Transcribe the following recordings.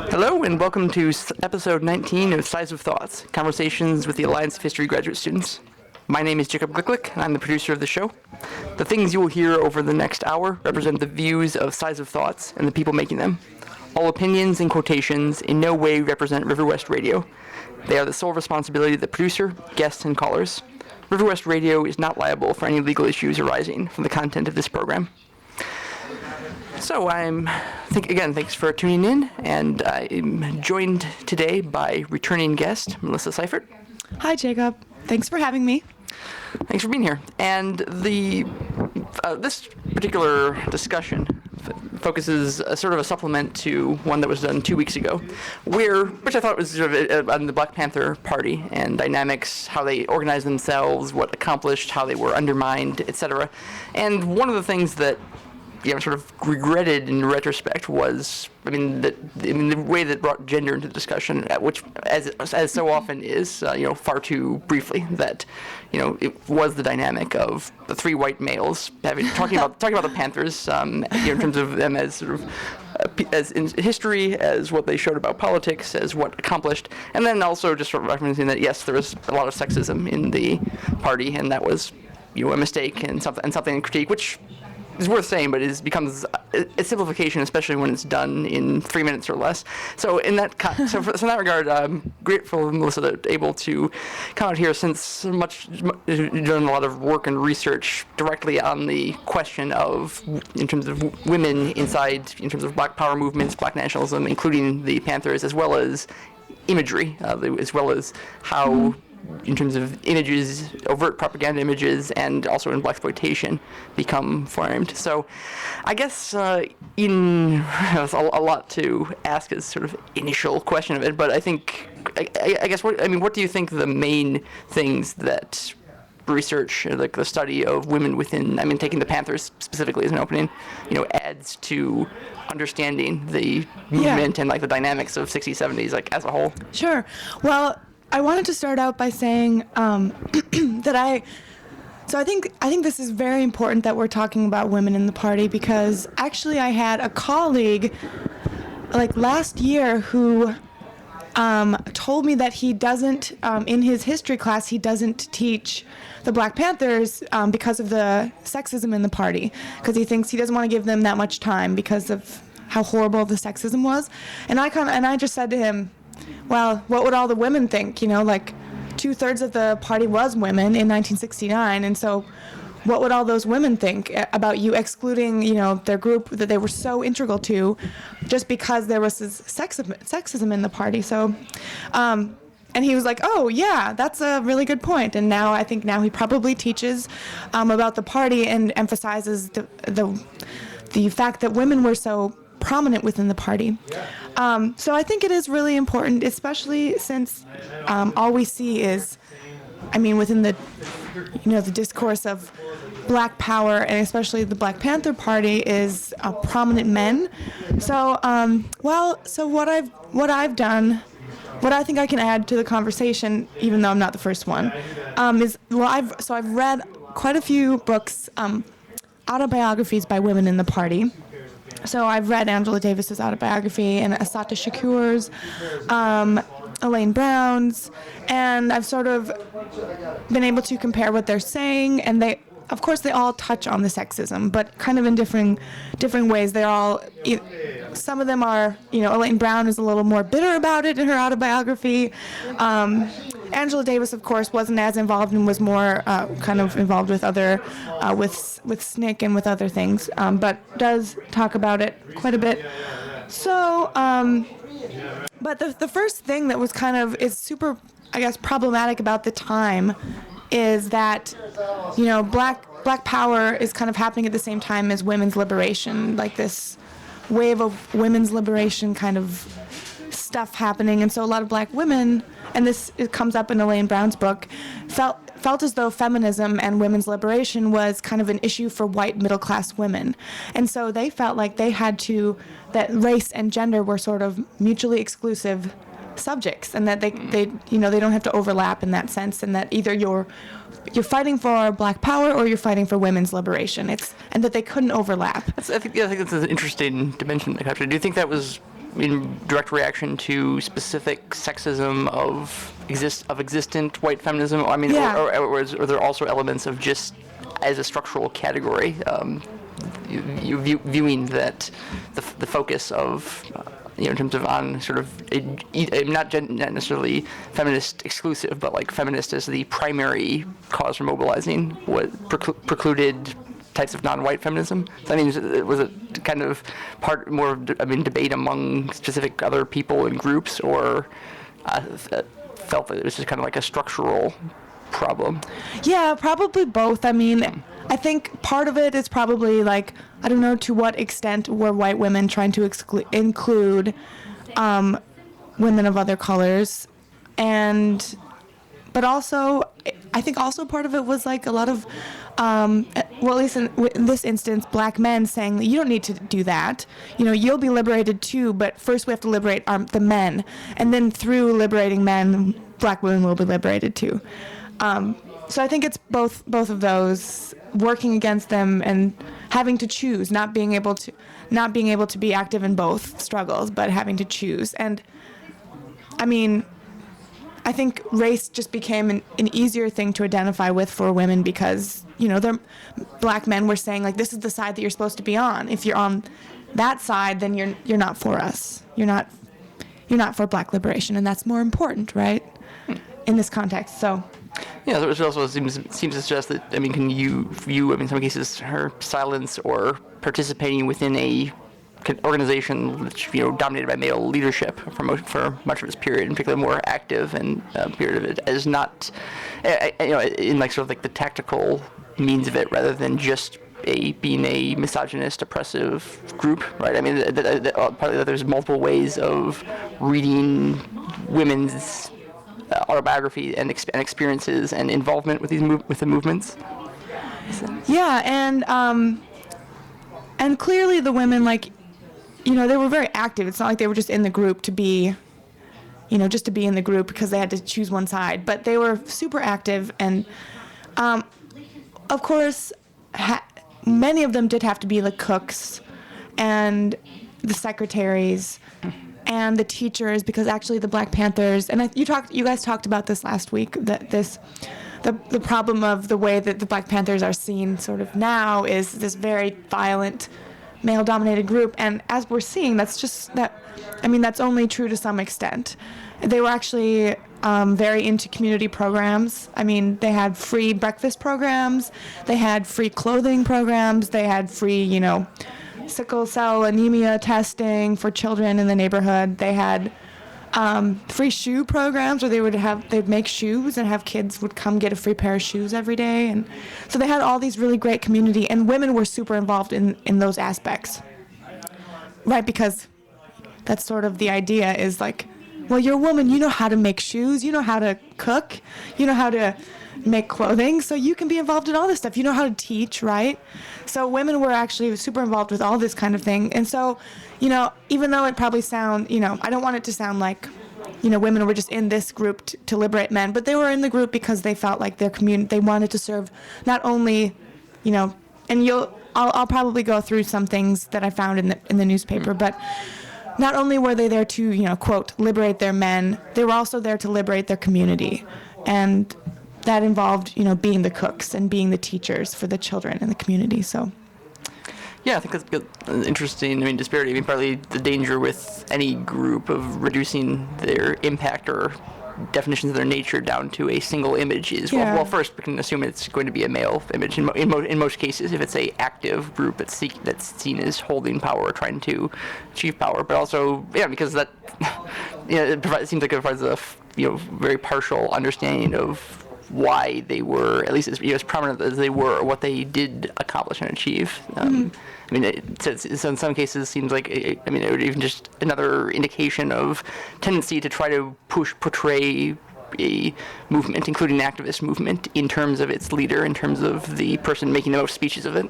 Hello and welcome to episode 19 of Size of Thoughts, Conversations with the Alliance of History graduate students. My name is Jacob Glicklick, and I'm the producer of the show. The things you will hear over the next hour represent the views of Size of Thoughts and the people making them. All opinions and quotations in no way represent River West Radio. They are the sole responsibility of the producer, guests, and callers. River West Radio is not liable for any legal issues arising from the content of this program. So thanks for tuning in, and I'm joined today by returning guest, Melissa Seifert. Hi, Jacob. Thanks for having me. Thanks for being here. And this particular discussion focuses sort of a supplement to one that was done 2 weeks ago, which I thought was sort of on the Black Panther Party and dynamics, how they organized themselves, what accomplished, how they were undermined, etc. And one of the things that sort of regretted in retrospect was, the way that brought gender into the discussion, which, as so often is, far too briefly, that, it was the dynamic of the three white males talking about the Panthers, in terms of them as sort of as in history, as what they showed about politics, as what accomplished, and then also just sort of recognizing that yes, there was a lot of sexism in the party, and that was, a mistake and something in critique, which is worth saying, but it becomes a simplification, especially when it's done in 3 minutes or less. So in that so in that regard, I'm grateful, Melissa, that able to come out here, since so much you've done a lot of work and research directly on the question of, in terms of women inside, in terms of Black Power movements, Black nationalism, including the Panthers, as well as imagery, as well as how, in terms of images, overt propaganda images, and also in blaxploitation become formed. So I guess it's a lot to ask as sort of initial question of it, but I think, I guess, what do you think the main things that research, like the study of women within, taking the Panthers specifically as an opening, adds to understanding the movement and the dynamics of 60s, 70s, as a whole? Sure. Well, I wanted to start out by saying that I think this is very important that we're talking about women in the party, because actually I had a colleague last year who told me that he doesn't, in his history class, he doesn't teach the Black Panthers because of the sexism in the party, because he thinks he doesn't want to give them that much time because of how horrible the sexism was. And I just said to him, well, what would all the women think? 2/3 of the party was women in 1969, and so what would all those women think about you excluding, their group that they were so integral to, just because there was this sexism in the party? So, and he was like, oh yeah, that's a really good point. And I think he probably teaches about the party and emphasizes the fact that women were so prominent within the party. So I think it is really important, especially since all we see is, within the, the discourse of Black power, and especially the Black Panther Party, is prominent men. So, so what I've done, what I think I can add to the conversation, even though I'm not the first one, I've read quite a few books, autobiographies by women in the party. So I've read Angela Davis's autobiography and Assata Shakur's, Elaine Brown's, and I've sort of been able to compare what they're saying, and they all touch on the sexism, but kind of in different ways. They're all, some of them are, Elaine Brown is a little more bitter about it in her autobiography. Angela Davis, of course, wasn't as involved and was more kind of involved with other, with SNCC and with other things, but does talk about it quite a bit. So, but the first thing that was is super, I guess, problematic about the time is that, Black power is kind of happening at the same time as women's liberation, this wave of women's liberation kind of stuff happening. And so a lot of Black women, and it comes up in Elaine Brown's book, felt as though feminism and women's liberation was kind of an issue for white middle-class women. And so they felt like that race and gender were sort of mutually exclusive subjects, and that they don't have to overlap in that sense, and that either you're fighting for Black power or you're fighting for women's liberation. And that they couldn't overlap. I think that's an interesting dimension to capture. Do you think that was in direct reaction to specific sexism of existent white feminism? I mean, Yeah. or are there also elements of just as a structural category, viewing that the focus of in terms of on sort of not necessarily feminist exclusive, but like feminist as the primary cause for mobilizing, what precluded types of non-white feminism? So, I mean, was it kind of part more of debate among specific other people and groups, or felt that it was just kind of like a structural problem? Yeah, probably both. I mean, I think part of it is probably like, I don't know to what extent were white women trying to include women of other colors, but also I think also part of it was like a lot of well, at least in this instance, black men saying, you don't need to do that. You'll be liberated too, but first we have to liberate the men. And then through liberating men, black women will be liberated too. So I think it's both of those, working against them and having to choose, not being able to be active in both struggles, but having to choose. And I mean, I think race just became an easier thing to identify with for women because, black men were saying, like, this is the side that you're supposed to be on. If you're on that side, then you're not for us. You're not for black liberation, and that's more important, right? In this context. So yeah, it also seems to suggest that, can you view, in some cases, her silence or participating within a organization which, dominated by male leadership for much of its period, in particular more active and period of it, as not, in like sort of like the tactical means of it, rather than just being a misogynist, oppressive group, right? I mean, partly that there's multiple ways of reading women's autobiography and experiences and involvement with with the movements. yeah, and clearly the women, like, they were very active. It's not like they were just in the group to be, just to be in the group because they had to choose one side. But they were super active, and of course, many of them did have to be the cooks and the secretaries and the teachers, because actually the Black Panthers, and you guys talked about this last week, that the problem of the way that the Black Panthers are seen sort of now is this very violent, male-dominated group, and as we're seeing, that's only true to some extent. They were actually very into community programs. I mean, they had free breakfast programs, they had free clothing programs, they had free, sickle cell anemia testing for children in the neighborhood. They had free shoe programs where they'd make shoes and have kids would come get a free pair of shoes every day. And so they had all these really great community, and women were super involved in those aspects. Right, because that's sort of the idea is like, well, you're a woman, you know how to make shoes, you know how to cook, you know how to make clothing, so you can be involved in all this stuff. You know how to teach, right? So women were actually super involved with all this kind of thing. And so, even though it probably I don't want it to sound like, women were just in this group to liberate men, but they were in the group because they felt like their community, they wanted to serve not only, and I'll probably go through some things that I found in the newspaper, but not only were they there to, quote, liberate their men, they were also there to liberate their community. And that involved, being the cooks and being the teachers for the children in the community. So, yeah, I think that's good. Interesting. Disparity. Partly the danger with any group of reducing their impact or definitions of their nature down to a single image is, well, first we can assume it's going to be a male image in most cases if it's a active group that's seen as holding power or trying to achieve power, but also, because that, it seems like it provides a, very partial understanding of why they were, at least as prominent as they were, or what they did accomplish and achieve. So in some cases, it seems like, it would even just another indication of tendency to try to portray a movement, including an activist movement, in terms of its leader, in terms of the person making the most speeches of it,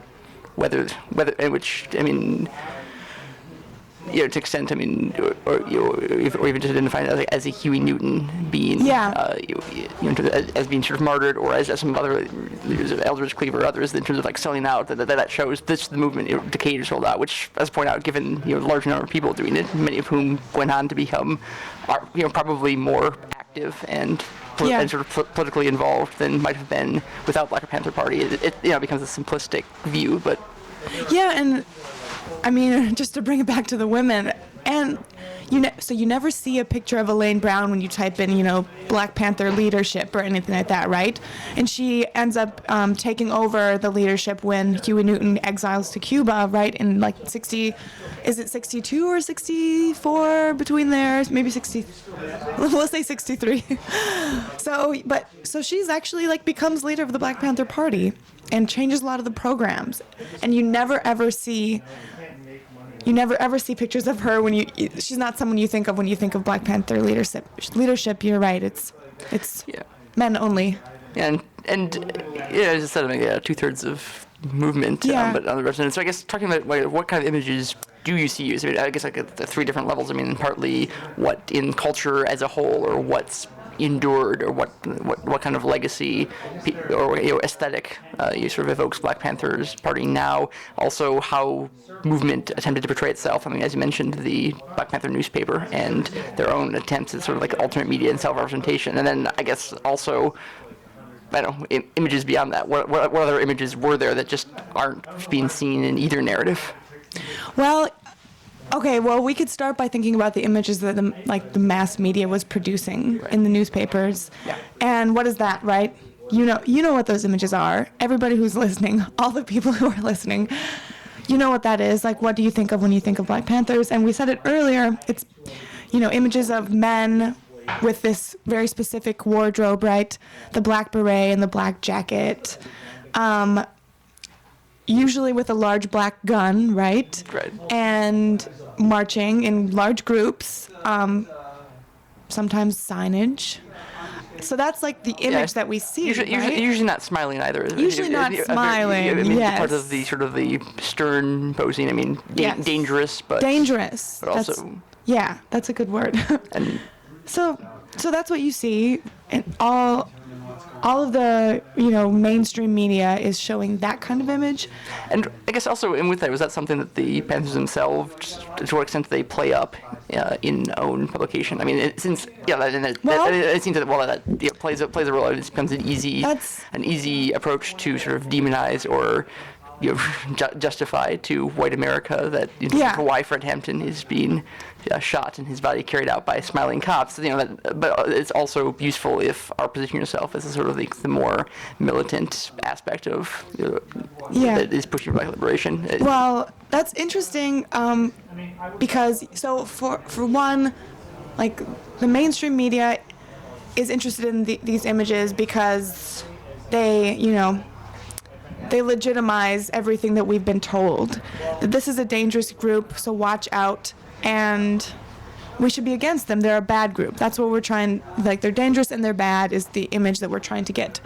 to extent, I mean, or even just identifying as a Huey Newton being, Yeah. as being sort of martyred, or as some other leaders of Eldridge Cleaver or others, in terms of like selling out, that shows this the movement decayed or sold out, which, as pointed out, given large number of people doing it, many of whom went on to become, probably more active and and sort of politically involved than might have been without Black Panther Party. It becomes a simplistic view, but Yeah, and I mean, just to bring it back to the women, and so you never see a picture of Elaine Brown when you type in, Black Panther leadership or anything like that, right? And she ends up taking over the leadership when Huey Newton exiles to Cuba, right? In like 60, is it 62 or 64 between there? Maybe 60. Let's say 63. So she's actually like becomes leader of the Black Panther Party and changes a lot of the programs, and you never ever see pictures of her when she's not someone you think of when you think of Black Panther leadership. You're right, it's men only. Yeah, and as I said, I mean, 2/3 of movement, but on the rest of it. So I guess talking about what kind of images do you see used? I mean, I guess like the three different levels. I mean, partly what in culture as a whole, or what's endured, or what kind of legacy or aesthetic sort of evokes Black Panther's Party now. Also, how movement attempted to portray itself. I mean, as you mentioned, the Black Panther newspaper and their own attempts at sort of like alternate media and self-representation. And then I guess also, I don't know, images beyond that. What other images were there that just aren't being seen in either narrative? Well, okay, we could start by thinking about the images that the mass media was producing in the newspapers. Yeah. And what is that, right? You know what those images are. Everybody who's listening, all the people who are listening, you know what that is. Like, what do you think of when you think of Black Panthers? And we said it earlier, it's, images of men with this very specific wardrobe, right? The black beret and the black jacket. Usually with a large black gun, right? Right. And marching in large groups, sometimes signage. So that's like the image that we see. Usually not smiling either. Usually not smiling, yes. Part of the sort of the stern posing. I mean, dangerous, but dangerous. But also, that's a good word. And so that's what you see, and all of the mainstream media is showing that kind of image. And I guess also, and with that, was that something that the Panthers themselves, to what extent they play up in own publication? I mean, it seems it seems that plays a role. It becomes an easy approach to sort of demonize or justify to white America that why Fred Hampton is being shot and his body carried out by smiling cops. But it's also useful if our position yourself as a sort of the more militant aspect of that is pushing black liberation. Well, that's interesting because for one, like the mainstream media is interested in these images because they legitimize everything that we've been told. That this is a dangerous group, so watch out, and we should be against them. They're a bad group. That's what we're trying, they're dangerous and they're bad is the image that we're trying to get.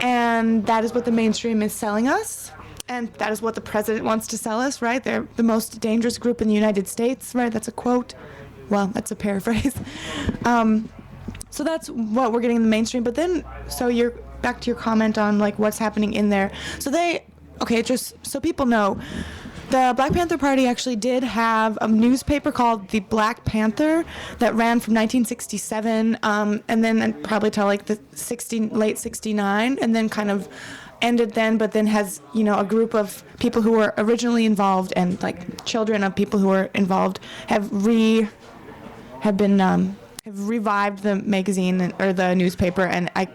And that is what the mainstream is selling us, and that is what the president wants to sell us, right? They're the most dangerous group in the United States, right? That's a quote. Well, that's a paraphrase. So that's what we're getting in the mainstream. But then, so you're back to your comment on what's happening in there. So just so people know, the Black Panther Party actually did have a newspaper called the Black Panther that ran from 1967 and then probably till the late 69, and then kind of ended then, but then has a group of people who were originally involved and children of people who were involved have revived the magazine or the newspaper, and I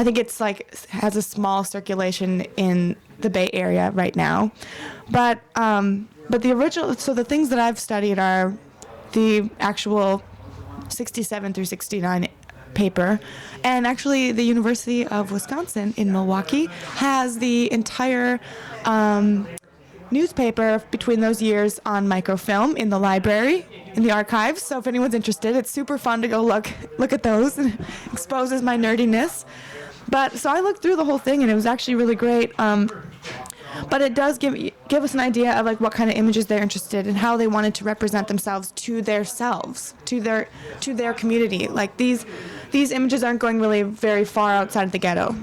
think it's has a small circulation in the Bay Area right now, but the original. So the things that I've studied are the actual 67 through 69 paper, and actually the University of Wisconsin in Milwaukee has the entire newspaper between those years on microfilm in the library, in the archives. So if anyone's interested, it's super fun to go look at those, and exposes my nerdiness. But so I looked through the whole thing, and it was actually really great. but it does give us an idea of like what kind of images they're interested in, how they wanted to represent themselves to their community. Like these images aren't going really very far outside of the ghetto.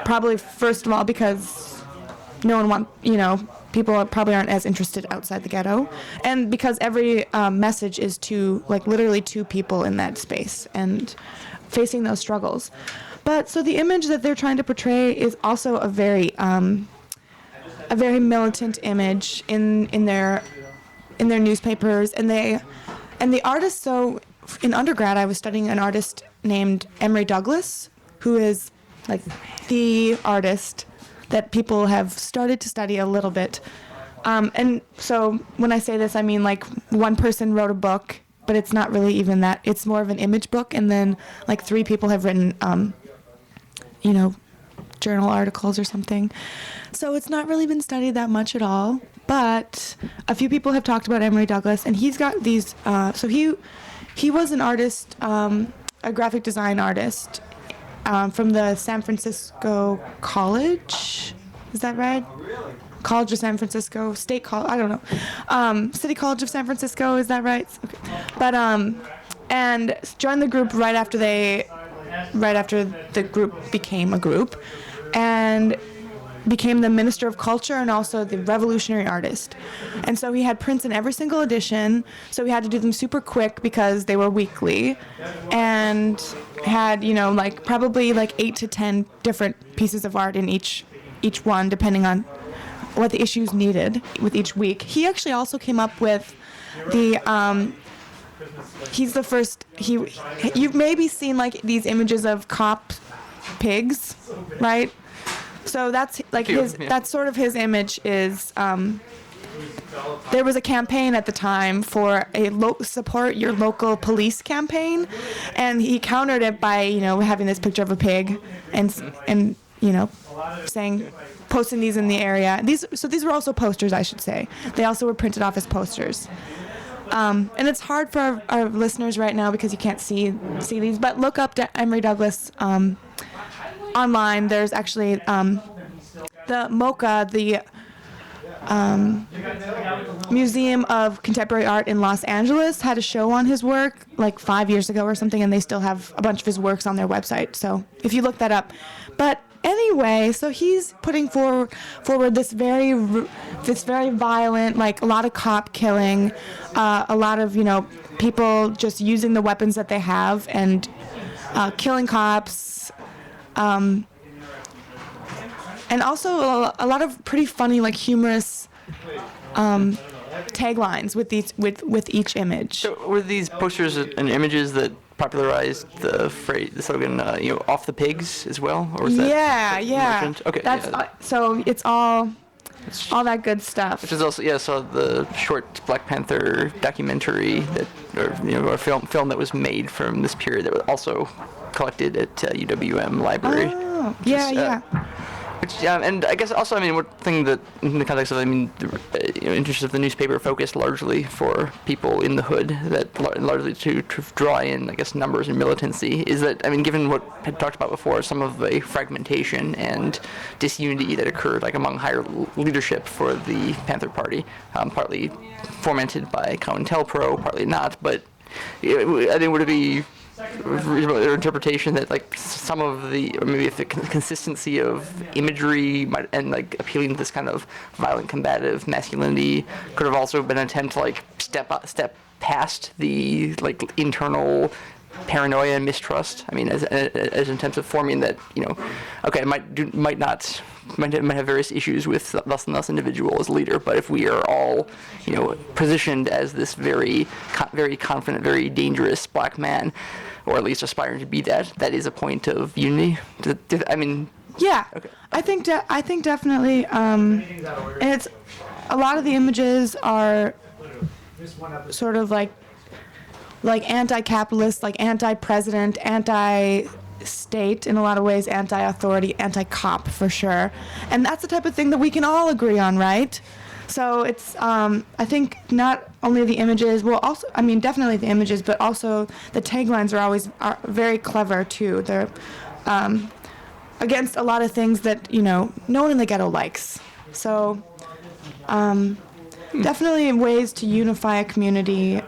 Probably first of all because people probably aren't as interested outside the ghetto, and because every message is to like literally two people in that space and facing those struggles. But so the image that they're trying to portray is also a very militant image in their newspapers, and the artist. So in undergrad, I was studying an artist named Emory Douglas, who is like the artist that people have started to study a little bit. And so when I say this, I mean like one person wrote a book, but it's not really even that. It's more of an image book, and then like 3 people have written, journal articles or something. So it's not really been studied that much at all. But a few people have talked about Emory Douglas, and he's got these. So he was an artist, a graphic design artist. From the San Francisco College, is that right? College of San Francisco, State College, I don't know. City College of San Francisco, is that right? Okay. But and joined the group right after the group became a group, and became the Minister of Culture and also the Revolutionary Artist. And so he had prints in every single edition, so we had to do them super quick because they were weekly, and had, probably like 8 to 10 different pieces of art in each one, depending on what the issues needed with each week. He actually also came up with he's the first, you've maybe seen like these images of cop pigs, right? So that's like that's sort of his image is, there was a campaign at the time for a support your local police campaign, and he countered it by, having this picture of a pig and saying, posting these in the area. These were also posters, I should say. They also were printed off as posters. And it's hard for our listeners right now because you can't see these, but look up Emory Douglas online. There's actually the MoCA, the Museum of Contemporary Art in Los Angeles, had a show on his work like 5 years ago or something, and they still have a bunch of his works on their website. So if you look that up. But anyway, so he's putting forward this very violent, like a lot of cop killing, a lot of people just using the weapons that they have and killing cops, and also a lot of pretty funny, like humorous taglines with each image. So were these posters and images that popularized the phrase, the slogan, "off the pigs" as well, or was that? Yeah. Mentioned? Okay. That's so it's all that good stuff. Which is also so the short Black Panther documentary or film that was made from this period that was also collected at UWM Library. Oh, yeah. And I guess also, one thing that, in the context of, interest of the newspaper focused largely for people in the hood, that largely to draw in, I guess, numbers and militancy, is that, given what I had talked about before, some of the fragmentation and disunity that occurred, like, among higher leadership for the Panther Party, partly fomented by COINTELPRO, partly not, but I think would it be reasonable interpretation that like some of the, or maybe if the consistency of imagery and like appealing to this kind of violent combative masculinity could have also been an attempt to like step past the like internal paranoia and mistrust. As an attempt of forming that, okay, it might have various issues with thus and thus individual as leader, but if we are all, positioned as this very confident, very dangerous black man, or at least aspiring to be that is a point of unity. Yeah. Okay. I think definitely, and it's a lot of the images are sort of like anti-capitalist, like anti-president, anti-state in a lot of ways, anti-authority, anti-cop for sure. And that's the type of thing that we can all agree on, right? So it's, I think not only the images, well also, definitely the images, but also the taglines are very clever too. They're, against a lot of things that, no one in the ghetto likes. So definitely ways to unify a community.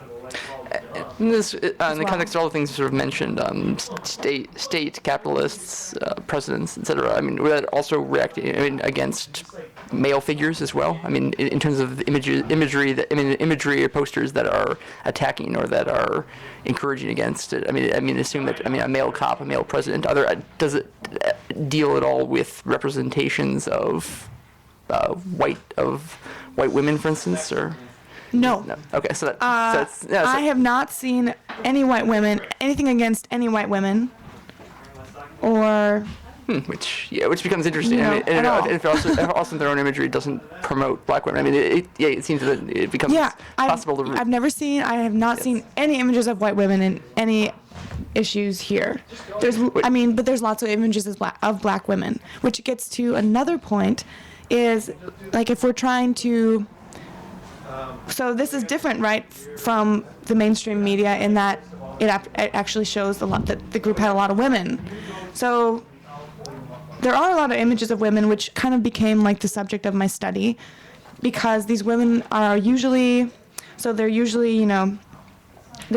In this, in the well. context of all the things you sort of mentioned, state capitalists, presidents, etc. I mean, would that also react against male figures as well? I mean, in terms of imagery or posters that are attacking or that are encouraging against it. I mean, assume that a male cop, a male president. Does it deal at all with representations of white women, for instance, or? No. No. Okay, so I have not seen anything against any white women, or which becomes interesting. No, I mean, at all. if also their own imagery doesn't promote black women. I mean, it seems that it becomes possible to. I have not seen any images of white women in any issues here. But there's lots of images of black women, which gets to another point, is like if we're trying to. So this is different, right, from the mainstream media in that it actually shows a lot that the group had a lot of women. So there are a lot of images of women, which kind of became like the subject of my study, because these women are usually, they're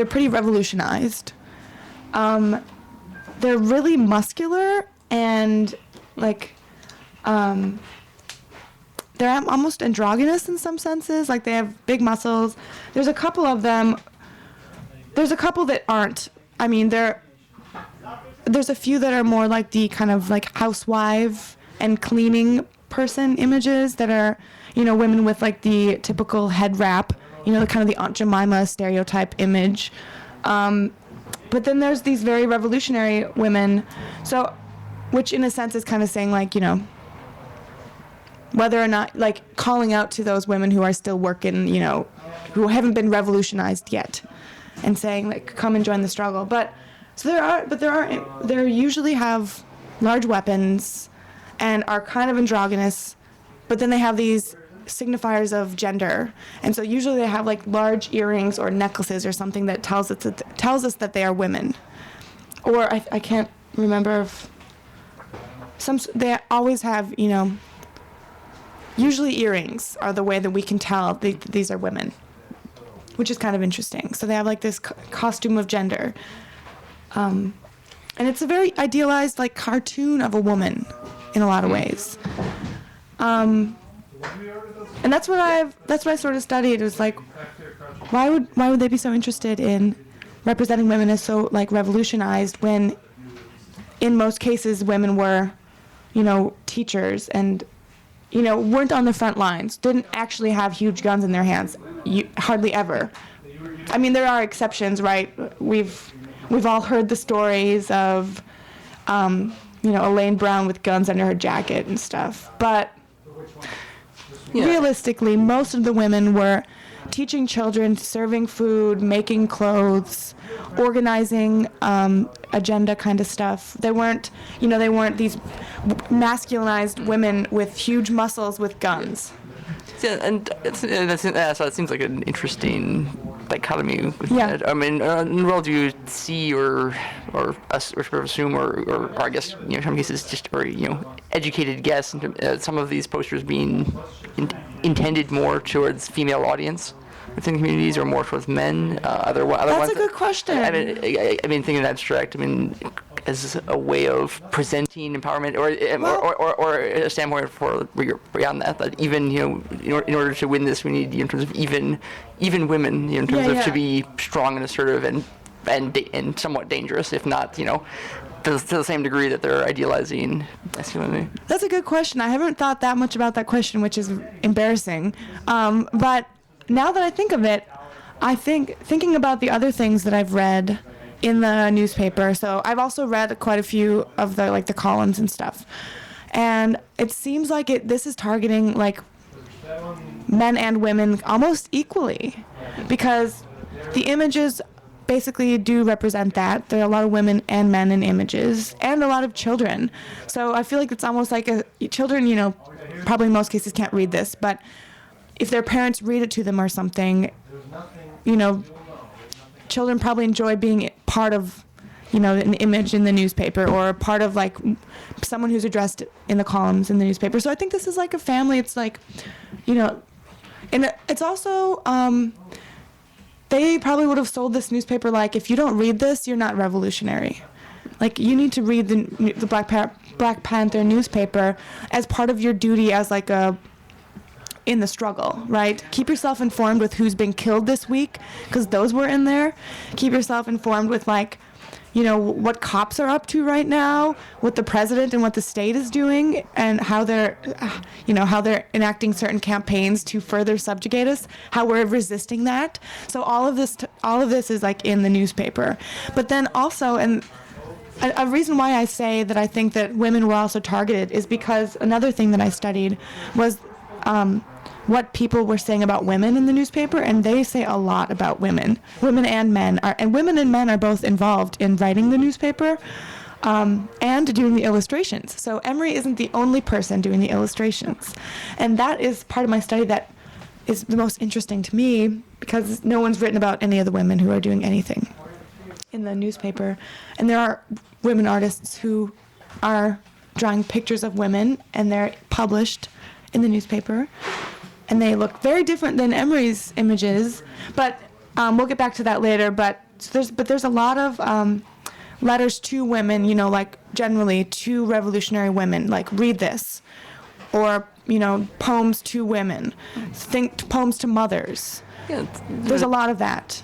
pretty revolutionized. They're really muscular and they're almost androgynous in some senses. Like they have big muscles. There's a couple of them. There's a couple that aren't. I mean, there's a few that are more like the kind of like housewife and cleaning person images that are, women with like the typical head wrap, the kind of the Aunt Jemima stereotype image. But then there's these very revolutionary women. So, which in a sense is kind of saying like, whether or not, like, calling out to those women who are still working, who haven't been revolutionized yet, and saying, like, come and join the struggle. But they usually have large weapons and are kind of androgynous, but then they have these signifiers of gender. And so usually they have, like, large earrings or necklaces or something that tells us that they are women. Or I can't remember if they always have, usually earrings are the way that we can tell these are women, which is kind of interesting. So they have like this costume of gender. And it's a very idealized like cartoon of a woman in a lot of ways. And that's what I sort of studied. It was like, why would they be so interested in representing women as so like revolutionized when in most cases women were, teachers and weren't on the front lines, didn't actually have huge guns in their hands, hardly ever. I mean, there are exceptions, right? We've all heard the stories of, Elaine Brown with guns under her jacket and stuff. But realistically, most of the women were teaching children, serving food, making clothes, organizing agenda kind of stuff. They weren't these masculinized women with huge muscles with guns. Yeah, and so it seems like an interesting dichotomy. Yeah. I mean, in the world, do you see or sort of assume or I guess in some cases just educated guess some of these posters being intended more towards female audience within communities or more towards men? Other That's ones a good question. I mean, thinking abstract. I mean, as a way of presenting empowerment, or a standpoint for beyond that. That even in order to win this, we need in terms of even women, in terms of to be strong and assertive and somewhat dangerous, if not to the same degree that they're idealizing masculinity. That's a good question. I haven't thought that much about that question, which is embarrassing. But now that I think of it, I think thinking about the other things that I've read in the newspaper. So I've also read quite a few of the columns and stuff, and it seems like this is targeting like men and women almost equally, because the images basically do represent that. There are a lot of women and men in images, and a lot of children. So I feel like it's almost like children, probably in most cases can't read this, but if their parents read it to them or something, children probably enjoy being part of, an image in the newspaper or part of like someone who's addressed in the columns in the newspaper. So I think this is like a family. It's like, and it's also, they probably would have sold this newspaper like, if you don't read this, you're not revolutionary. Like, you need to read the Black Panther newspaper as part of your duty as like in the struggle, right? Keep yourself informed with who's been killed this week, because those were in there. Keep yourself informed with like, what cops are up to right now, what the president and what the state is doing, and how they're enacting certain campaigns to further subjugate us, how we're resisting that. So all of this is like in the newspaper. But then also, and a reason why I say that I think that women were also targeted is because another thing that I studied was what people were saying about women in the newspaper, and they say a lot about women. Women and men and women and men are both involved in writing the newspaper and doing the illustrations. So Emery isn't the only person doing the illustrations, and that is part of my study that is the most interesting to me, because no one's written about any of the women who are doing anything in the newspaper. And there are women artists who are drawing pictures of women, and they're published in the newspaper, and they look very different than Emery's images, but we'll get back to that later. But there's a lot of letters to women, like generally to revolutionary women, like read this, or poems to women, poems to mothers. Yeah, there's a lot of that.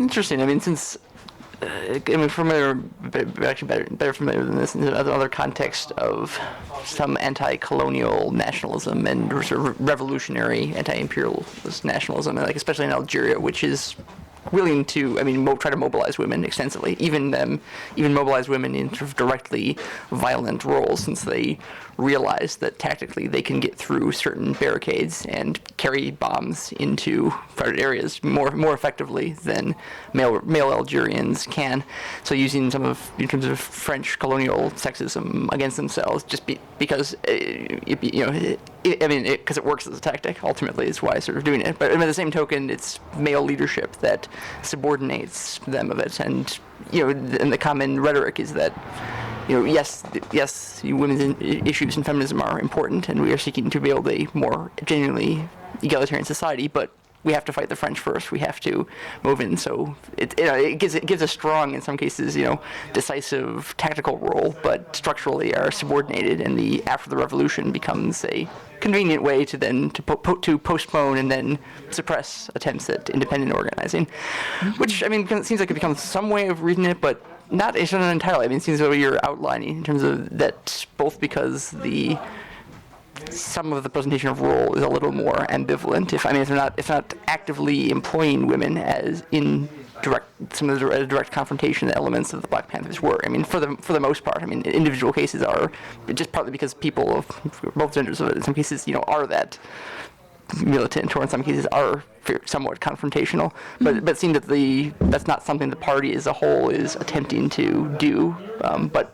Interesting. I mean, since better familiar than this in another context of some anti-colonial nationalism and sort of revolutionary anti-imperialist nationalism, like especially in Algeria, which is willing to, try to mobilize women extensively, even mobilize women in sort of directly violent roles, since they realize that tactically they can get through certain barricades and carry bombs into crowded areas more effectively than male Algerians can. So using in terms of French colonial sexism against themselves, just because because it works as a tactic, ultimately is why sort of doing it. But by the same token, it's male leadership that subordinates them of it, and and the common rhetoric is that yes, women's issues and feminism are important, and we are seeking to build a more genuinely egalitarian society, but we have to fight the French first. We have to move in. So it gives a strong, in some cases, decisive tactical role, but structurally are subordinated. And after the revolution becomes a convenient way to then to postpone and then suppress attempts at independent organizing, which seems like it becomes some way of reading it, but not entirely. It seems like you're outlining in terms of that, both because some of the presentation of role is a little more ambivalent. If not actively employing women as in some of the direct confrontation elements of the Black Panthers were. For the most part. Individual cases are just partly because people of both genders of it, in some cases, are that militant, or in some cases are somewhat confrontational. But it seems that that's not something the party as a whole is attempting to do. But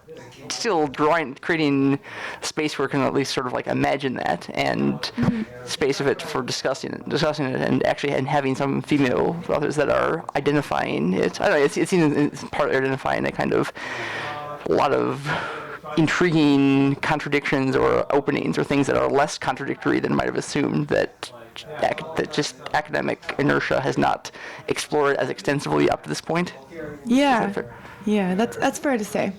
still creating space where we can at least sort of like imagine that, and space of it for discussing it, and actually having some female authors that are identifying it. I don't know. It seems it's partly identifying a kind of a lot of intriguing contradictions or openings or things that are less contradictory than might have assumed that just academic inertia has not explored as extensively up to this point. Yeah, that's fair to say,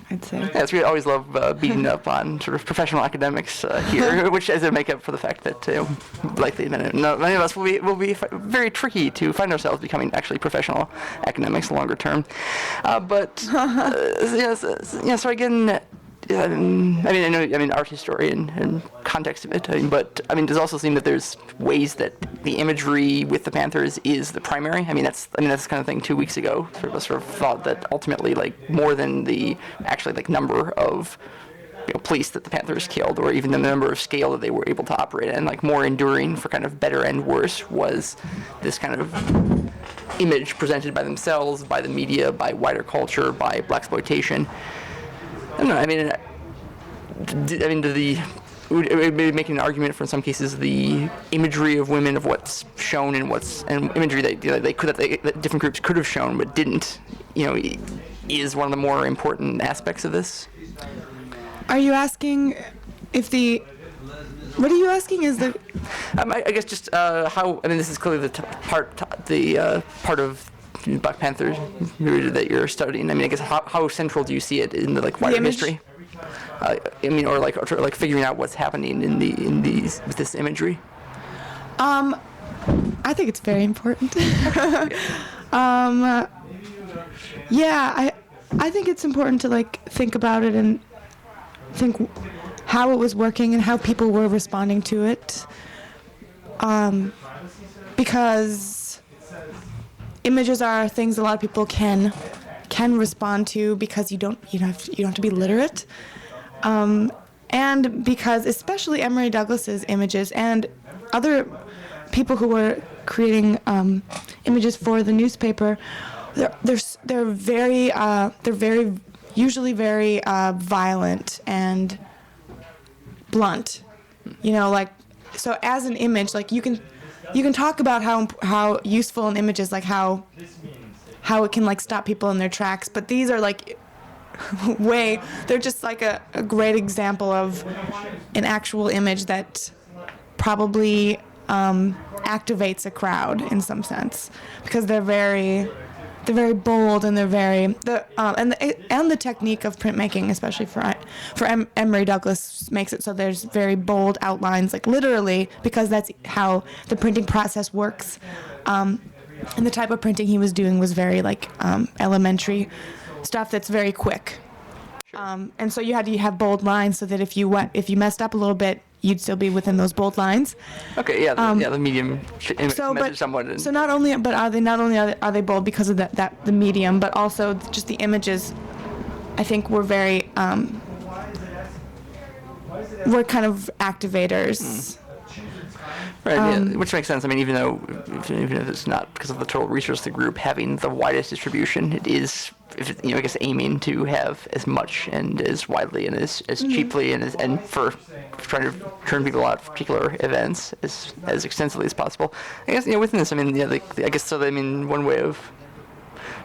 I'd say. Yes, we always love beating up on sort of professional academics here, which is a makeup for the fact that likely many of us will be very tricky to find ourselves becoming actually professional academics longer term. So again, I know, art historian and context of it, but does also seem that there's ways that the imagery with the Panthers is the primary. That's the kind of thing 2 weeks ago. Sort of thought that ultimately, like, more than the actually like number of police that the Panthers killed, or even the number of scale that they were able to operate in, like more enduring for kind of better and worse, was this kind of image presented by themselves, by the media, by wider culture, by blaxploitation. I don't know. it would be making an argument for in some cases the imagery of women of what's shown and imagery that different groups could have shown but didn't, is one of the more important aspects of this. Are you asking if the? What are you asking? Is the? I guess just how. I mean, this is clearly the part of Black Panther that you're studying. I mean, I guess how central do you see it in the wider history? I mean, or figuring out what's happening in these with this imagery. I think it's very important. Yeah, I think it's important to think about it and think how it was working and how people were responding to it. Because images are things a lot of people can respond to because you don't have to be literate. And because especially Emory Douglas's images and other people who were creating images for the newspaper, they're very usually very violent and blunt. So as an image, you can talk about how useful an image is, how it can stop people in their tracks, but these are they're just a great example of an actual image that probably activates a crowd in some sense, because they're very bold and and the technique of printmaking, especially for Emory Douglas, makes it so there's very bold outlines, literally, because that's how the printing process works. And the type of printing he was doing was very elementary stuff that's very quick. And so you had to have bold lines so that if you messed up a little bit, you'd still be within those bold lines. Okay, the medium measures somewhat. So not only are they bold because of the medium, but also just the images, I think, were very were kind of activators. Right, which makes sense. I mean, even if it's not because of the total resource of the group having the widest distribution, it is, I guess, aiming to have as much and as widely and as cheaply and for trying to turn people out for particular events as extensively as possible. I guess within this, I mean, I guess so. I mean, one way of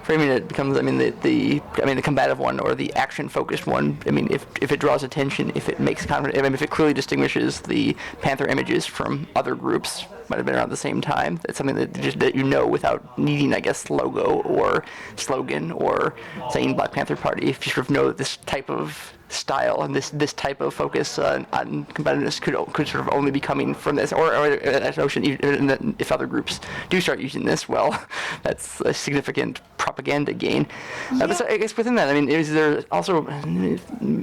framing it becomes, the combative one or the action-focused one. I mean, if it draws attention, if it makes if it clearly distinguishes the Panther images from other groups, might have been around the same time. It's something that without needing, I guess, logo or slogan or saying Black Panther Party. If you sort of know that this type of style and this type of focus on combativeness could sort of only be coming from this, or that notion, even if other groups do start using this, well, that's a significant propaganda gain. But so I guess within that, I mean, is there also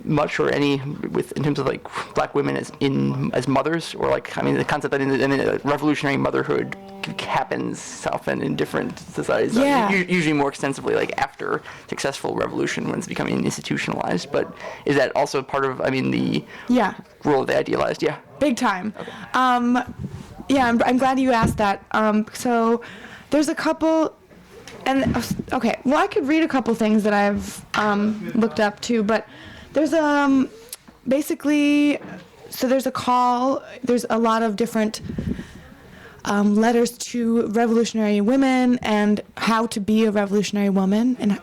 much or any in terms of Black women as mothers, or the concept that revolutionary motherhood happens often in different societies, usually more extensively after successful revolution when it's becoming institutionalized, but is that also part of the role they idealized? Yeah, big time. Okay. I'm glad you asked that. So there's a couple, and okay, well, I could read a couple things that I've looked up too, but there's basically, so there's a call, there's a lot of different letters to revolutionary women and how to be a revolutionary woman, and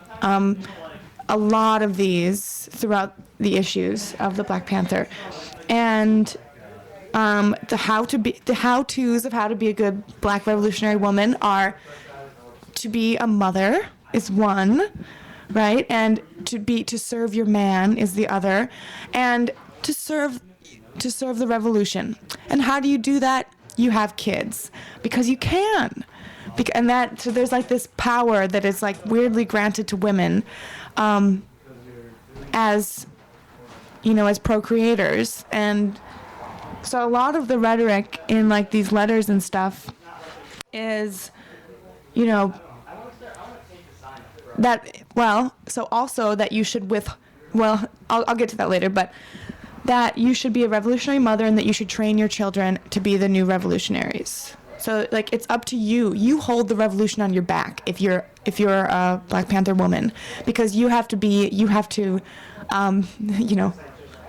a lot of these throughout the issues of the Black Panther, and the how-tos of how to be a good Black revolutionary woman are to be a mother is one, right, and to serve your man is the other, and to serve the revolution. And how do you do that? You have kids, because you can, and so there's this power that is weirdly granted to women, as as procreators. And so a lot of the rhetoric in these letters and stuff is that, so also that you should I'll get to that later, but that you should be a revolutionary mother and that you should train your children to be the new revolutionaries. So it's up to you. You hold the revolution on your back if you're a Black Panther woman, because you have to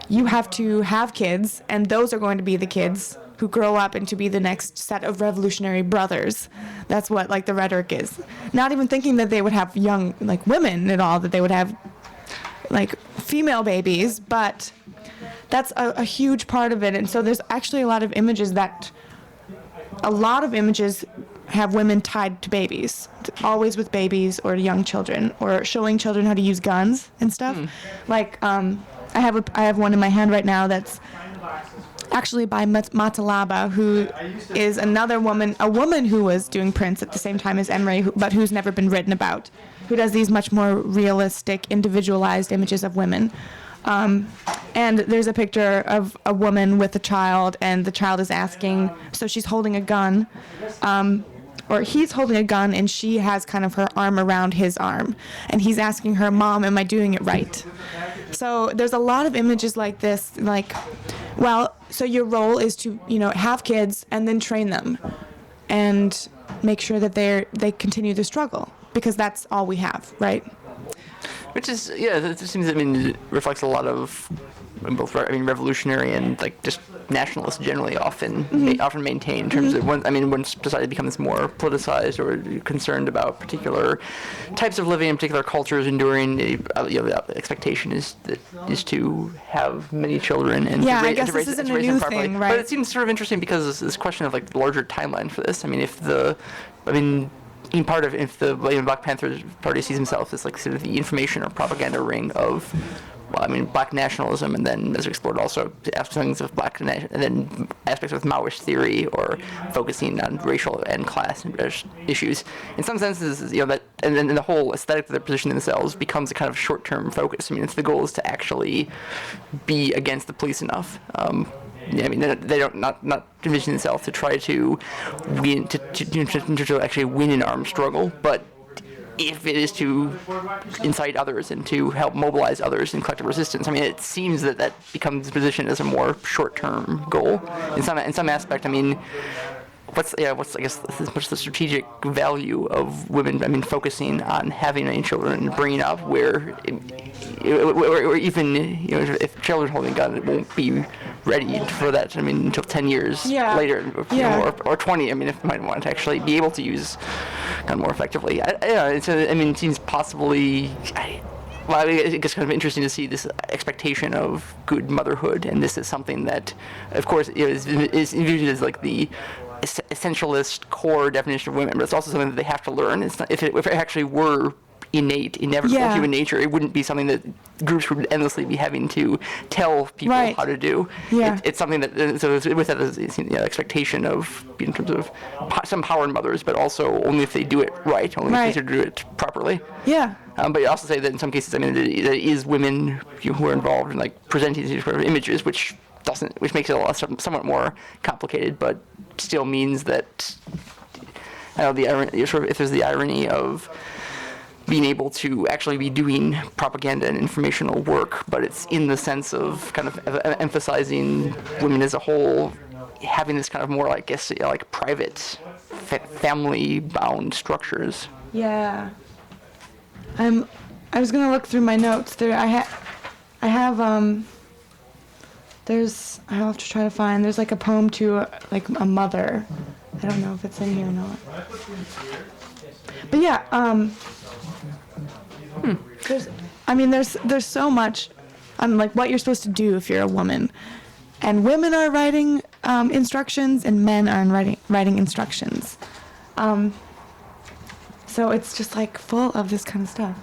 you have to have kids, and those are going to be the kids who grow up and to be the next set of revolutionary brothers. That's what like the rhetoric is. Not even thinking that they would have young like women at all, that they would have like female babies, but that's a huge part of it. And so there's actually a lot of images have women tied to babies, always with babies or young children, or showing children how to use guns and stuff. Like I have one in my hand right now that's actually by Matalaba, who is another woman, a woman who was doing prints at the same time as Emery, but who's never been written about, who does these much more realistic, individualized images of women. And there's a picture of a woman with a child, and the child is asking, so she's holding a gun, or he's holding a gun, and she has kind of her arm around his arm, and he's asking her, Mom, am I doing it right? So there's a lot of images like this, like, well, so your role is to, have kids and then train them and make sure that they continue the struggle, because that's all we have, right? Which is, it seems, it reflects a lot of both, revolutionary and like just nationalists generally often maintain in terms of when society becomes more politicized or concerned about particular types of living and particular cultures enduring, the expectation is to have many children and I guess this isn't a new thing, right? But it seems sort of interesting because this question of like the larger timeline for this. If the Black Panther Party sees himself as like sort of the information or propaganda ring of, Black nationalism, and then as we explored also aspects of Black and then aspects of Maoist theory or focusing on racial and class issues. In some senses, that and then the whole aesthetic that they're positioning themselves becomes a kind of short-term focus. If the goal is to actually be against the police enough. They don't not envision themselves to try to win to actually win an armed struggle, but if it is to incite others and to help mobilize others in collective resistance, it seems that becomes positioned as a more short-term goal. In some aspect, what's I guess the strategic value of women? Focusing on having any children and bringing up where even if children holding a gun, it won't be ready for that. Until 10 years later, or 20. If you might want to actually be able to use gun more effectively. It seems possibly. Well, it's kind of interesting to see this expectation of good motherhood, and this is something that, of course, is envisioned as like the essentialist core definition of women, but it's also something that they have to learn. It's not, if it actually were innate, inevitable human nature, it wouldn't be something that groups would endlessly be having to tell people how to do. It's something that, so with that is expectation of, in terms of some power in mothers, but also only if they do it right, only if they do it properly. But you also say that in some cases, there is women who are involved in like presenting these sort of images, which makes it somewhat more complicated, but still means that the irony, if there's the irony of being able to actually be doing propaganda and informational work, but it's in the sense of kind of emphasizing women as a whole, having this kind of more, I guess, like private, family-bound structures. I was gonna look through my notes. I'll have to try to find. There's like a poem to like a mother. I don't know if it's in here or not. But there's so much on like what you're supposed to do if you're a woman, and women are writing instructions and men are writing instructions. So it's just like full of this kind of stuff.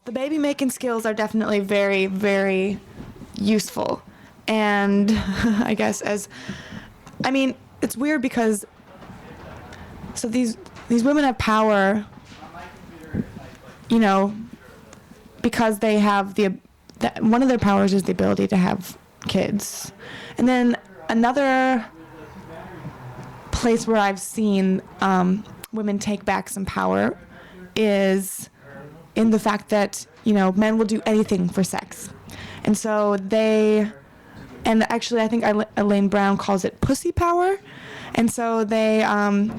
The baby making skills are definitely very, very useful. And I guess it's weird because so these women have power, because they have one of their powers is the ability to have kids. And then another place where I've seen women take back some power is in the fact that, men will do anything for sex. And so and actually I think Elaine Brown calls it pussy power. And so they, a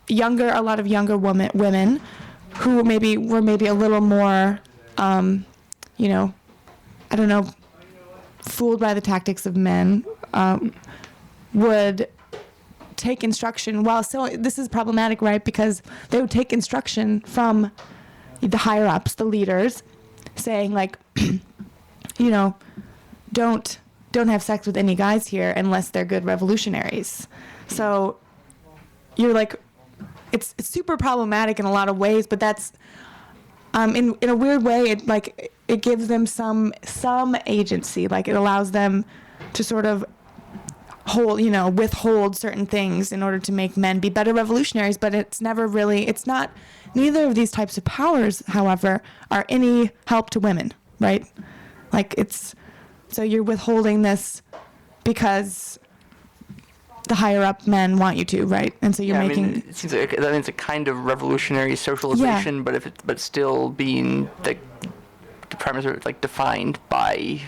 lot of younger women who maybe were maybe a little more, you know, I don't know, fooled by the tactics of men, would take instruction. Well, so this is problematic, right? Because they would take instruction from the higher ups, the leaders, saying like, you know, don't have sex with any guys here unless they're good revolutionaries. So you're like, it's super problematic in a lot of ways, but that's in a weird way, it gives them some agency. Like, it allows them to sort of withhold certain things in order to make men be better revolutionaries, but it's not, neither of these types of powers, however, are any help to women, right? Like, so you're withholding this because the higher up men want you to, right? And so you're making. I mean, it seems like it's a kind of revolutionary socialization, but still being the premise are like defined by.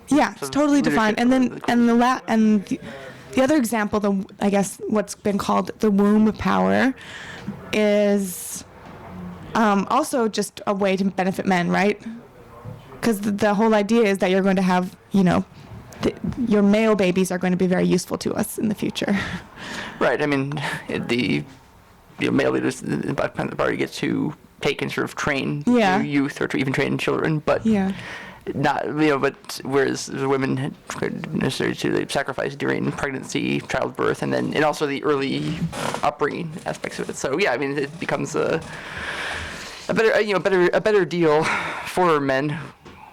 Yeah, it's totally defined. And then the other example, I guess what's been called the womb of power, is also just a way to benefit men, right? Because the whole idea is that you're going to have, your male babies are going to be very useful to us in the future. Right. I mean, the male leaders in the Black Panther Party get to take and sort of train youth, or to even train children, but not, but whereas the women had necessarily to sacrifice during pregnancy, childbirth, and also the early upbringing aspects of it. So yeah, I mean, it becomes a better deal for men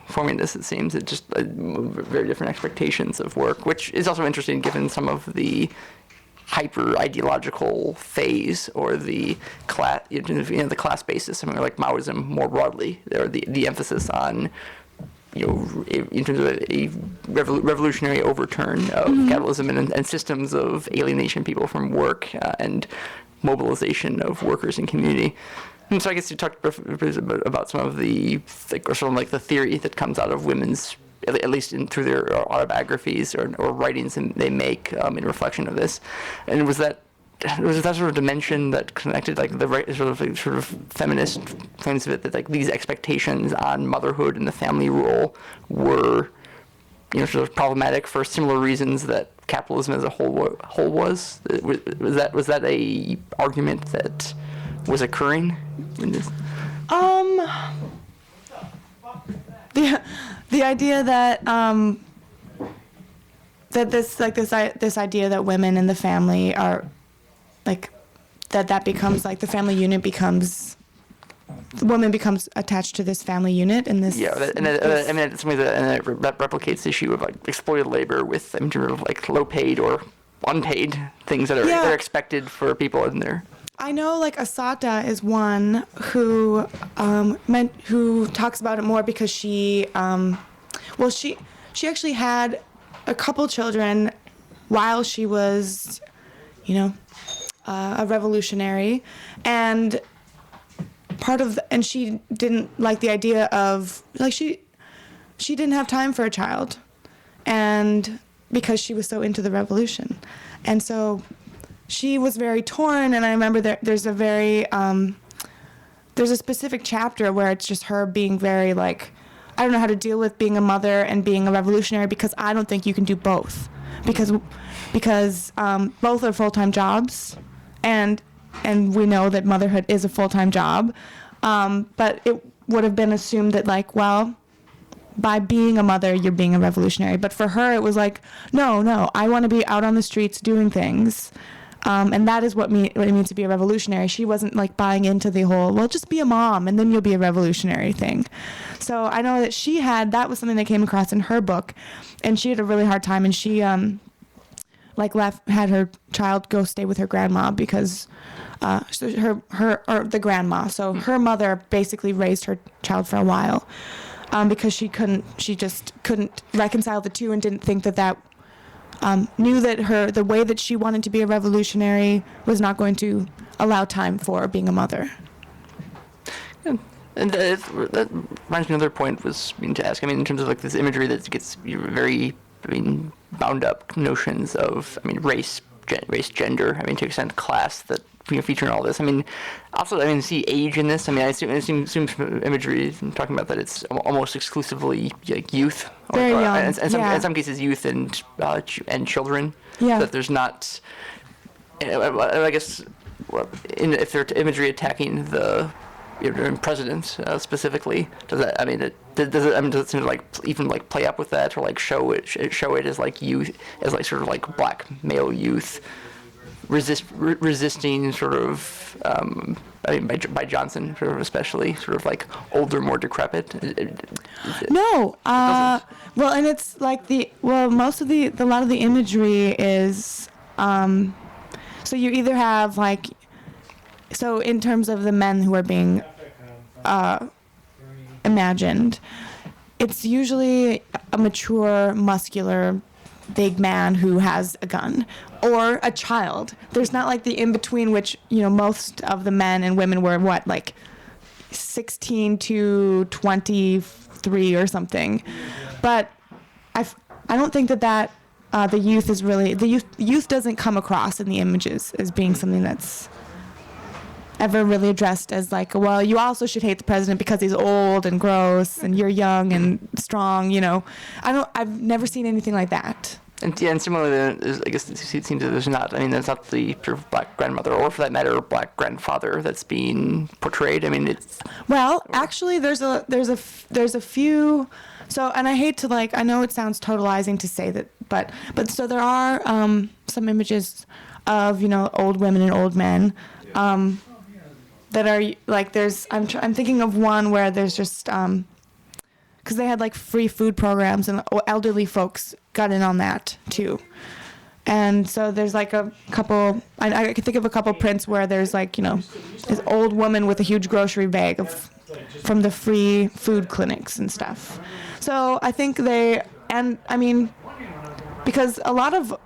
forming this. It seems it just very different expectations of work, which is also interesting given some of the hyper ideological phase or the class, the class basis, something like Maoism more broadly, or the emphasis on, in terms of a revolutionary overturn of capitalism and systems of alienation of people from work and mobilization of workers and community. And so I guess you talked about some of the theory that comes out of women's, at least through their autobiographies or writings they make in reflection of this. And was that sort of dimension that connected like the sort of feminist claims of it, that like these expectations on motherhood and the family role were sort of problematic for similar reasons that capitalism as a whole was? Was that a argument that was occurring in this? The idea that this idea that women in the family are like that becomes like the family unit becomes, the woman becomes attached to this family unit, and this it's something that it replicates the issue of like exploited labor with in terms of like low paid or unpaid things that are expected for people in there. I know, like, Asata is one who talks about it more because she actually had a couple children while she was, a revolutionary, and and she didn't like the idea of, like, she didn't have time for a child, and because she was so into the revolution, and so she was very torn. And I remember there's a specific chapter where it's just her being very like, I don't know how to deal with being a mother and being a revolutionary, because I don't think you can do both, because both are full-time jobs, and we know that motherhood is a full-time job, but it would have been assumed that, like, well, by being a mother, you're being a revolutionary. But for her, it was like, no, I want to be out on the streets doing things. And that is what it means to be a revolutionary. She wasn't like buying into the whole, well, just be a mom and then you'll be a revolutionary thing. So I know that that was something that came across in her book, and she had a really hard time, and she had her child go stay with her grandma because the grandma. So her mother basically raised her child for a while, because she just couldn't reconcile the two, and didn't think that knew that the way that she wanted to be a revolutionary was not going to allow time for being a mother. Yeah. And that reminds me, another point was to ask, in terms of like this imagery that gets very, bound up notions of, race, race, gender. I mean, to extent class that feature in all this. I mean, also, I mean, see age in this. I mean, I assume from imagery, I'm talking about that it's almost exclusively like youth. Very young. And in some cases, youth and children. Yeah. So that there's not. I guess if they're imagery attacking the president specifically, does that? I mean, does it seem to like even like play up with that or like show it as like youth, as like sort of like black male youth resisting sort of. I mean, by Johnson, sort of especially, sort of like older, more decrepit. No. Well, and it's like most of a lot of the imagery is. So you either have like, so in terms of the men who are being imagined, it's usually a mature, muscular, big man who has a gun, or a child. There's not like the in-between, which, most of the men and women were like 16 to 23 or something. But I don't think that the youth is really, the youth doesn't come across in the images as being something that's ever really addressed as like, well, you also should hate the president because he's old and gross and you're young and strong, I've never seen anything like that. And similarly, I guess it seems that there's not. I mean, there's not the sort of black grandmother, or for that matter, black grandfather that's being portrayed. I mean, it's. Well, actually, there's a few. So, and I hate to I know it sounds totalizing to say that, but so there are some images of old women and old men that are like I'm thinking of one where there's just because they had like free food programs and elderly folks got in on that too. And so there's like a couple, I can think of a couple prints where there's like, this old woman with a huge grocery bag from the free food clinics and stuff. So I think because I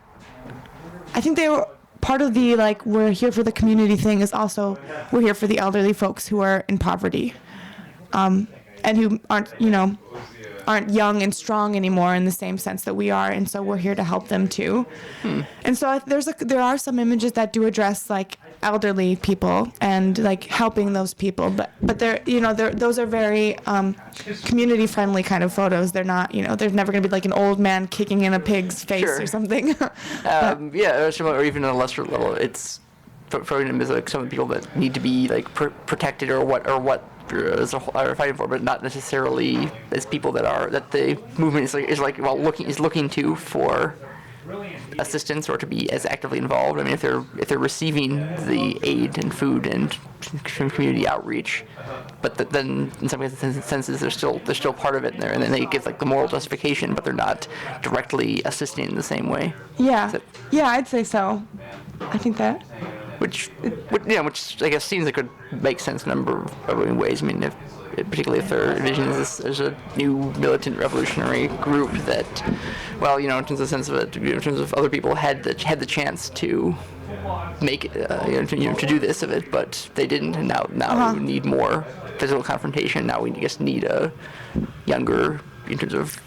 think they were part of the we're here for the community thing is also we're here for the elderly folks who are in poverty. And who aren't young and strong anymore in the same sense that we are, and so we're here to help them too. And so there are some images that do address like elderly people and like helping those people, but those are very community friendly kind of photos. They're not there's never going to be like an old man kicking in a pig's face or something. Or even on a lesser level, it's throwing them as like some of the people that need to be like protected or what are fighting for, but not necessarily as people that the movement is looking to for assistance or to be as actively involved. I mean, if they're receiving the aid and food and community outreach, but then in some senses they're still part of it there, and then they give like the moral justification, but they're not directly assisting in the same way. Yeah, I'd say so. I think that. Which I guess seems like it could make sense in a number of ways. I mean, particularly if they're envisioned as a new militant revolutionary group that, well, in terms of the sense of it, in terms of other people had the chance to make it, to do this of it, but they didn't, and now we need more physical confrontation. Now we just need a younger, in terms of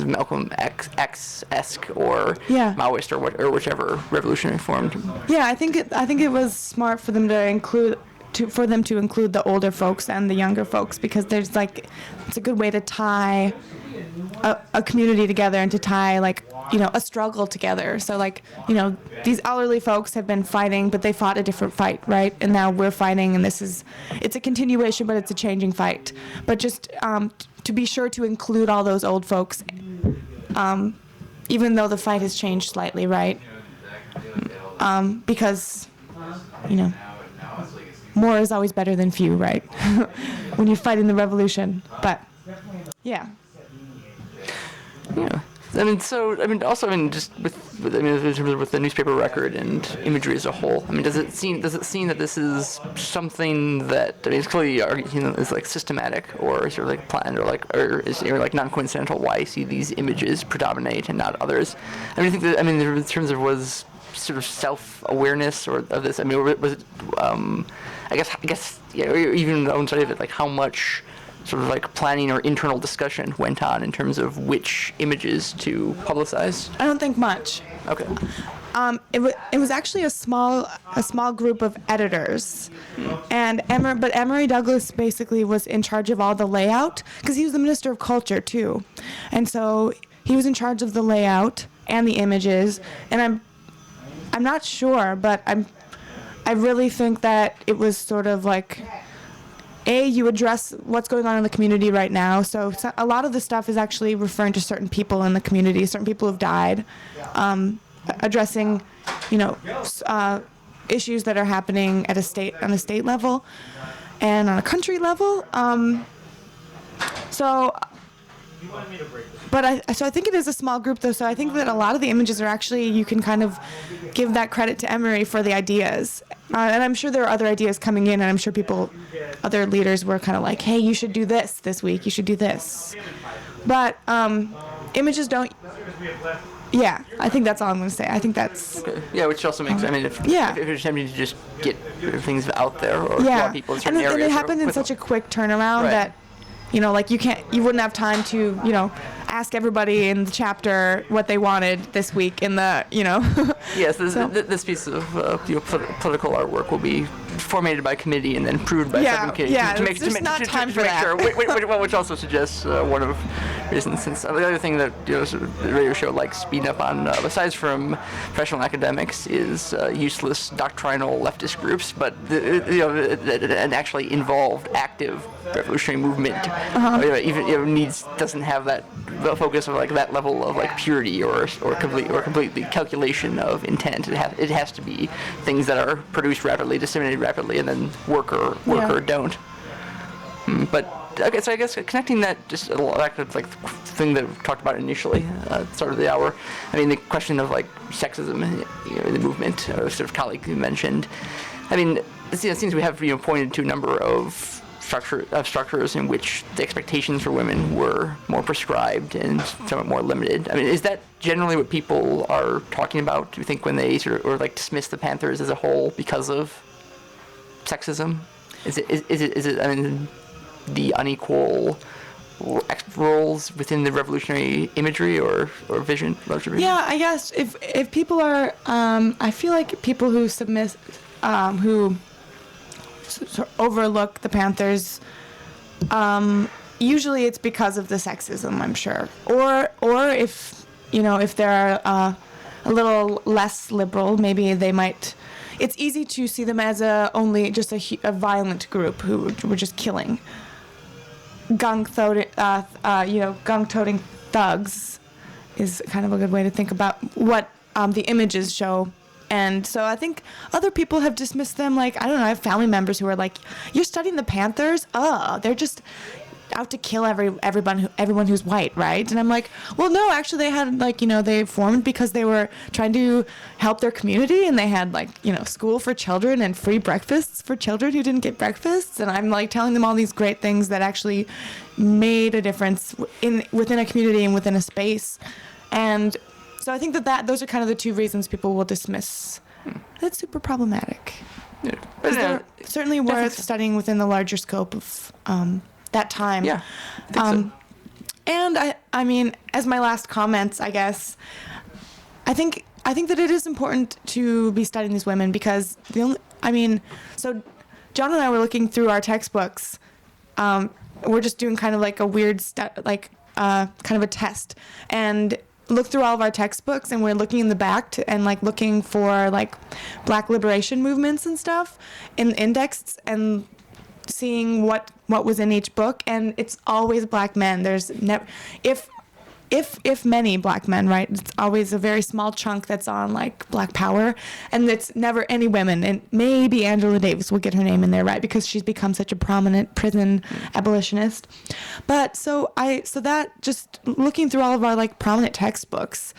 Malcolm X-esque or Maoist or whichever revolutionary form. Yeah, I think it was smart for them to include the older folks and the younger folks, because there's it's a good way to tie a community together and to tie a struggle together. So these elderly folks have been fighting, but they fought a different fight, right? And now we're fighting, and it's a continuation, but it's a changing fight. But just to be sure to include all those old folks, even though the fight has changed slightly, right? Because, more is always better than few, right? When you're fighting the revolution. But, yeah. Yeah. Also, just in terms of with the newspaper record and imagery as a whole, does it seem that this is something that, it's clearly, is like systematic or sort of like planned or is like non-coincidental why you see these images predominate and not others? I think that, in terms of was sort of self-awareness or of this, was it, I guess, or even on side of it, like how much sort of like planning or internal discussion went on in terms of which images to publicize? I don't think much. Okay. It was actually a small group of editors, and Emory Douglas basically was in charge of all the layout because he was the Minister of Culture too, and so he was in charge of the layout and the images. And I'm not sure, but I really think that it was sort of like, you address what's going on in the community right now. So a lot of the stuff is actually referring to certain people in the community, certain people who've died, addressing, issues that are happening on a state level and on a country level. But I think it is a small group, though, so I think that a lot of the images are actually, you can kind of give that credit to Emory for the ideas. And I'm sure there are other ideas coming in, and I'm sure other leaders were kind of like, hey, you should do this week, you should do this. But images don't, yeah, I think that's all I'm going to say. I think that's... Okay. Yeah, which also makes, if you're attempting to just get things out there or draw people in certain areas. And it happened in such a quick turnaround that, you wouldn't have time to, ask everybody in the chapter what they wanted this week in the, Yes, this piece of political artwork will be formulated by committee and then approved by subcommittee. Yeah, to make sure. Which also suggests one of reasons. Since the other thing that the radio show likes speed up on, besides from professional academics, is useless doctrinal leftist groups, but an actually involved, active revolutionary movement doesn't have that focus of that level of purity or completely calculation of intent. It has to be things that are produced rapidly, disseminated rapidly, and then work or don't. But okay, so I guess connecting that just back to the thing that we talked about initially at the start of the hour. The question of sexism in the movement, sort of colleague mentioned. It seems we have pointed to a number of structures in which the expectations for women were more prescribed and somewhat more limited. Is that generally what people are talking about, do you think, when they dismiss the Panthers as a whole because of sexism? Is it the unequal roles within the revolutionary imagery or vision? Yeah, I guess if people are, I feel like people who who overlook the Panthers, usually it's because of the sexism, I'm sure, or if they're a little less liberal, maybe they might. It's easy to see them as only just a violent group who were just killing gung-toting thugs is kind of a good way to think about what the images show. And so I think other people have dismissed them. I have family members who are like, "You're studying the Panthers? They're just out to kill everyone who's white, right?" And I'm like, well, no, actually they had they formed because they were trying to help their community, and they had school for children and free breakfasts for children who didn't get breakfasts. And I'm telling them all these great things that actually made a difference within a community and within a space. And so I think that those are kind of the two reasons people will dismiss. That's super problematic. Yeah. They're certainly worth studying within the larger scope of that time. Yeah. I think so. And as my last comments, I guess, I think that it is important to be studying these women because so John and I were looking through our textbooks. We're just doing kind of a weird kind of a test, and look through all of our textbooks, and we're looking in the back and looking for Black liberation movements and stuff in index and seeing what was in each book, and it's always Black men. There's never, if many Black men, right? It's always a very small chunk that's on Black power, and it's never any women. And maybe Angela Davis will get her name in there, right? Because she's become such a prominent prison abolitionist. But so that just looking through all of our prominent textbooks,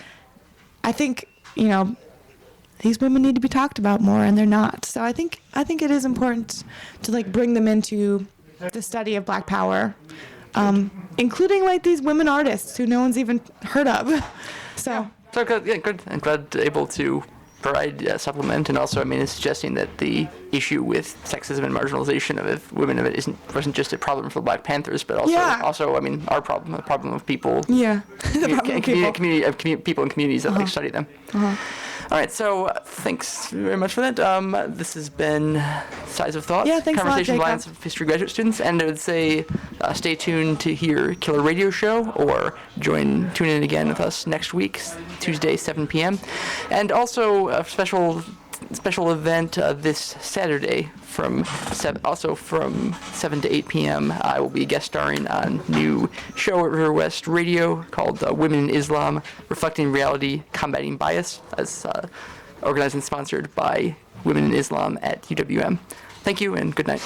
I think these women need to be talked about more, and they're not. So I think it is important to bring them into the study of Black power. Including these women artists who no one's even heard of. So good. Yeah, good. I'm glad able to provide supplement, and also it's suggesting that the issue with sexism and marginalization of women wasn't just a problem for the Black Panthers, but also our problem, a problem of people. Yeah, people in communities that study them. All right, so thanks very much for that. This has been Size of Thoughts, Yeah, thanks a lot, Conversation Jacob. Lines of History graduate students, and I would say stay tuned to hear Killer Radio Show, or tune in again with us next week, Tuesday, 7 p.m. And also a special event this Saturday from 7 to 8 p.m. I will be guest starring on new show at River West Radio called Women in Islam, Reflecting Reality, Combating Bias, as organized and sponsored by Women in Islam at UWM. Thank you and good night.